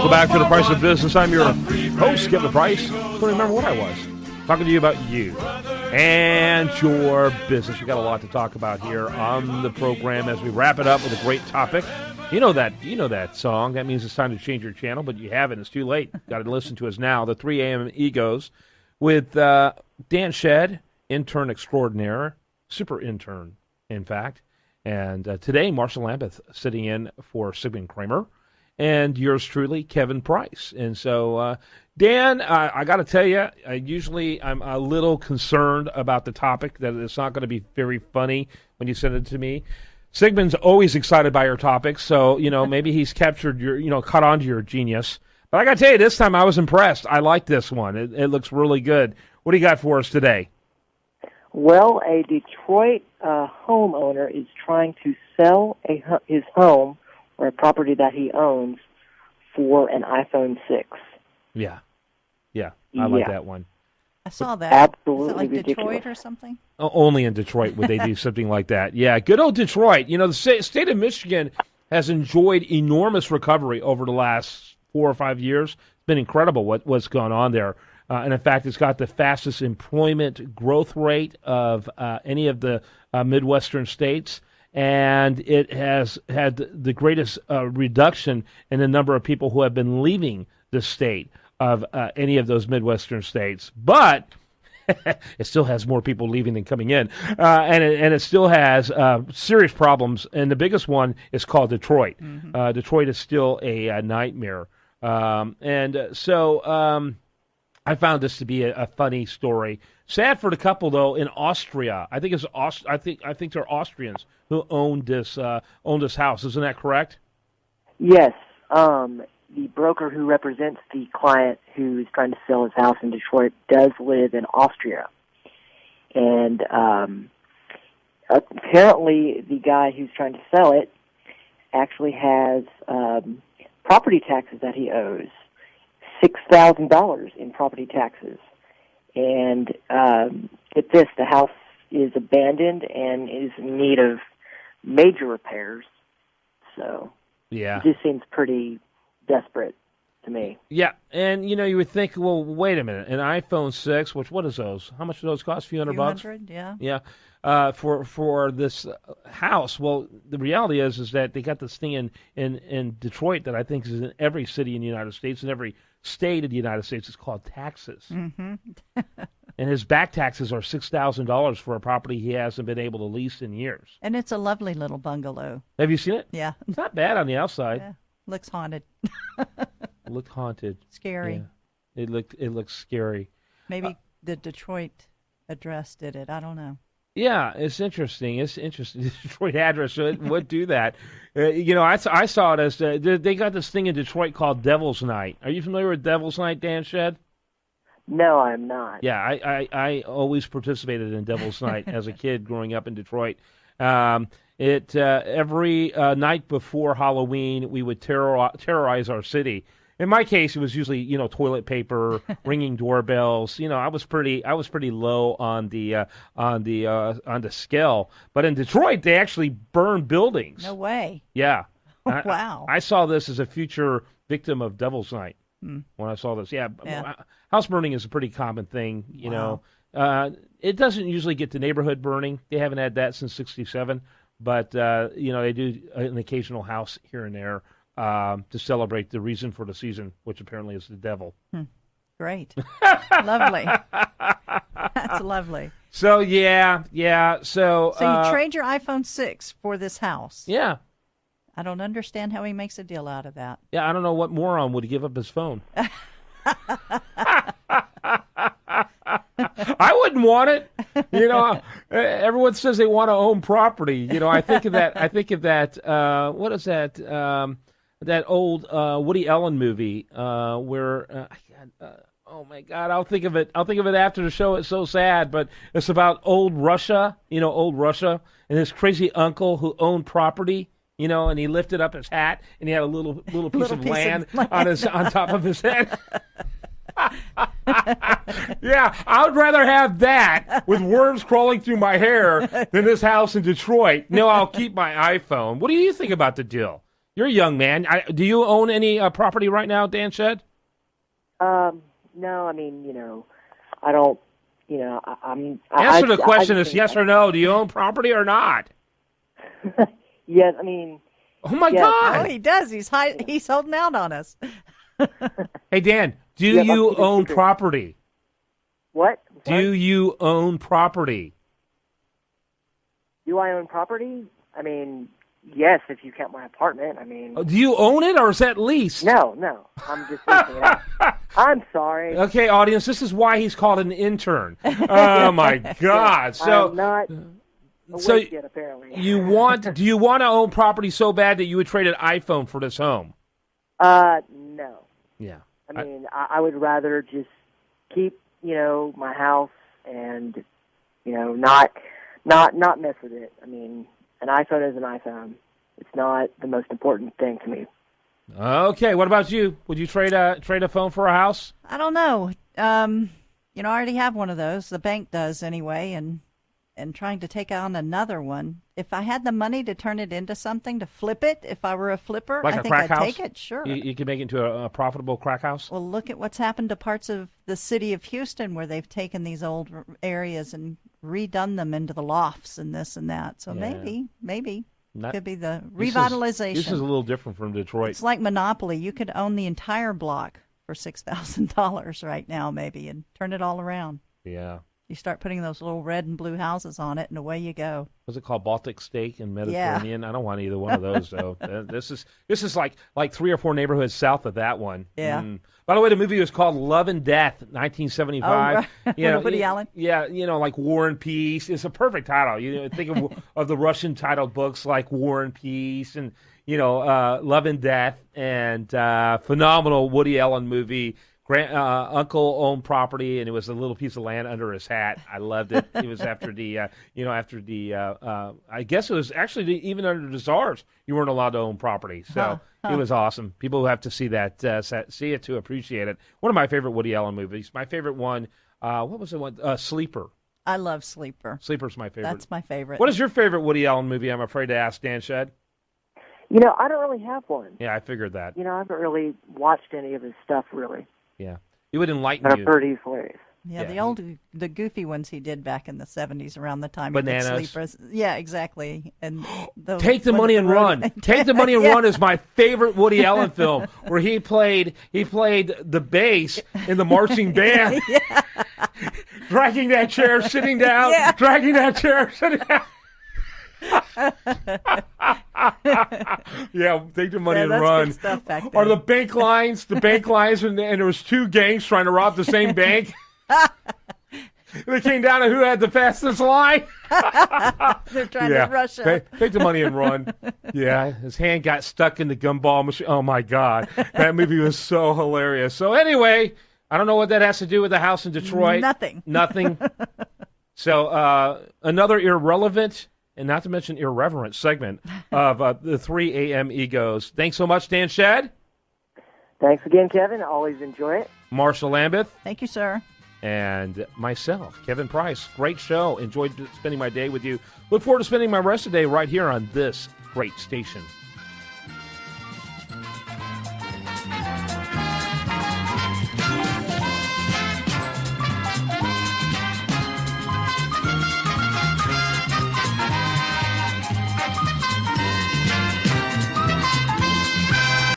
Welcome back to The Price of Business. I'm your host, Kevin Price. I don't remember what I was. Talking to you about you and your business. We've got a lot to talk about here on the program as we wrap it up with a great topic. You know that song. That means it's time to change your channel, but you haven't. It's too late. Got to listen to us now. The 3 a.m. Egos with Dan Shedd, intern extraordinaire, super intern, in fact. And today, Marshall Lambeth sitting in for Sigmund Kramer. And yours truly, Kevin Price. And so, Dan, I got to tell you, usually I'm a little concerned about the topic, that it's not going to be very funny when you send it to me. Sigmund's always excited by your topics, so, maybe he's captured your, caught on to your genius. But I got to tell you, this time I was impressed. I like this one. It looks really good. What do you got for us today? Well, a Detroit homeowner is trying to sell his home or a property that he owns for an iPhone 6. Yeah, I like that one. I saw that. Absolutely Is it like ridiculous. Detroit or something? Only in Detroit would they do something like that. Yeah, good old Detroit. The state of Michigan has enjoyed enormous recovery over the last 4 or 5 years. It's been incredible what's gone on there. And in fact, it's got the fastest employment growth rate of any of the Midwestern states. And it has had the greatest reduction in the number of people who have been leaving the state of any of those Midwestern states. But it still has more people leaving than coming in. And it still has serious problems. And the biggest one is called Detroit. Mm-hmm. Detroit is still a nightmare. So I found this to be a funny story. Sad for the couple, though, in Austria. I think they're Austrians who owned this house. Isn't that correct? Yes. The broker who represents the client who is trying to sell his house in Detroit does live in Austria. And apparently the guy who's trying to sell it actually has property taxes that he owes. $6,000 in property taxes. And get this, the house is abandoned and is in need of major repairs. So yeah, it just seems pretty desperate to me. Yeah, and you would think, well, wait a minute, an iPhone 6, what is those? How much do those cost? A few hundred bucks? Yeah. Yeah. For this house. Well, the reality is that they got this thing in Detroit that I think is in every city in the United States, and every state in the United States. It's called taxes. Mm-hmm. And his back taxes are $6,000 for a property he hasn't been able to lease in years. And it's a lovely little bungalow. Have you seen it? Yeah. It's not bad on the outside. Yeah. Looks haunted. Looked haunted. Scary. Yeah. It looked scary. Maybe the Detroit address did it. I don't know. Yeah, it's interesting. The Detroit address would do that. I saw it as they got this thing in Detroit called Devil's Night. Are you familiar with Devil's Night, Dan Shedd? No, I'm not. Yeah, I always participated in Devil's Night as a kid growing up in Detroit. Every night before Halloween, we would terrorize our city. In my case, it was usually toilet paper, ringing doorbells. I was pretty low on the scale. But in Detroit, they actually burned buildings. No way. Yeah. Wow. I saw this as a future victim of Devil's Night when I saw this. Yeah. House burning is a pretty common thing. Wow. It doesn't usually get to neighborhood burning. They haven't had that since '67. But they do an occasional house here and there. To celebrate the reason for the season, which apparently is the devil. Great. Lovely. That's lovely. So, yeah. So you trade your iPhone 6 for this house. Yeah. I don't understand how he makes a deal out of that. Yeah, I don't know what moron would give up his phone. I wouldn't want it. Everyone says they want to own property. I think of that. What is that? That old Woody Allen movie where oh my God, I'll think of it after the show. It's so sad, but it's about old Russia, and his crazy uncle who owned property, and he lifted up his hat and he had a little piece of land on top of his head. Yeah, I would rather have that with worms crawling through my hair than this house in Detroit. No, I'll keep my iPhone. What do you think about the deal? You're a young man. Do you own any property right now, Dan Shed? No, I mean, I don't, I'm... Answer the question is yes or no. Do you own property or not? Yes, I mean... Oh, my yes. God. Oh, he does. He's holding out on us. Hey, Dan, do Yeah, you let's keep it own secret. property? What? Do you own property? Do I own property? I mean, yes, if you count my apartment. I mean... Do you own it or is that leased? No, I'm just leasing it out. I'm sorry. Okay, audience, this is why he's called an intern. Oh, my God. So, I'm not so awake yet, apparently. do you want to own property so bad that you would trade an iPhone for this home? No. Yeah. I mean, I would rather just keep, my house and, not mess with it. I mean, an iPhone is an iPhone. It's not the most important thing to me. Okay, what about you? Would you trade a phone for a house? I don't know. I already have one of those. The bank does anyway, and trying to take on another one. If I had the money to turn it into something, to flip it, if I were a flipper, Like I a think crack I'd house? take it, sure. You could make it into a profitable crack house? Well, look at what's happened to parts of the city of Houston where they've taken these old areas and redone them into the lofts and this and that. So Yeah. maybe could be the This revitalization. is a little different from Detroit. It's like Monopoly. You could own the entire block for $6,000 right now, maybe, and turn it all around. Yeah. You start putting those little red and blue houses on it, and away you go. What's it called? Baltic steak and Mediterranean? I don't want either one of those, though. This is like 3 or 4 neighborhoods south of that one. Yeah. By the way, the movie was called Love and Death, 1975. Oh, right. Woody Allen? Yeah, like War and Peace. It's a perfect title. Think of the Russian titled books like War and Peace and, Love and Death, and phenomenal Woody Allen movie. Uncle owned property, and it was a little piece of land under his hat. I loved it. It was after I guess it was actually even under the Czars, you weren't allowed to own property. So it was awesome. People who have to see that, see it to appreciate it. One of my favorite Woody Allen movies. My favorite one, what was the one? Sleeper. I love Sleeper. Sleeper's my favorite. That's my favorite. What is your favorite Woody Allen movie? I'm afraid to ask, Dan Shed. I don't really have one. Yeah, I figured that. I haven't really watched any of his stuff, really. Yeah. It would enlighten But you. I've heard he's hilarious. Yeah, the goofy ones he did back in the 70s around the time Bananas. he did Sleepers. Yeah, exactly. And Take the Money and Run. Take the Money and Run is my favorite Woody Allen film, where he played the bass in the marching band, dragging that chair, sitting down, dragging that chair, sitting down. Yeah, take the money and that's run. good stuff back Or then. the bank lines, and there was 2 gangs trying to rob the same bank. They came down to who had the fastest line. They're trying to rush up. Take the money and run. Yeah, his hand got stuck in the gumball machine. Oh, my God. That movie was so hilarious. So anyway, I don't know what that has to do with the house in Detroit. Nothing. So another irrelevant and not to mention irreverent segment of the 3 a.m. Egos. Thanks so much, Dan Shed. Thanks again, Kevin. Always enjoy it. Marshall Lambeth. Thank you, sir. And myself, Kevin Price. Great show. Enjoyed spending my day with you. Look forward to spending my rest of the day right here on this great station.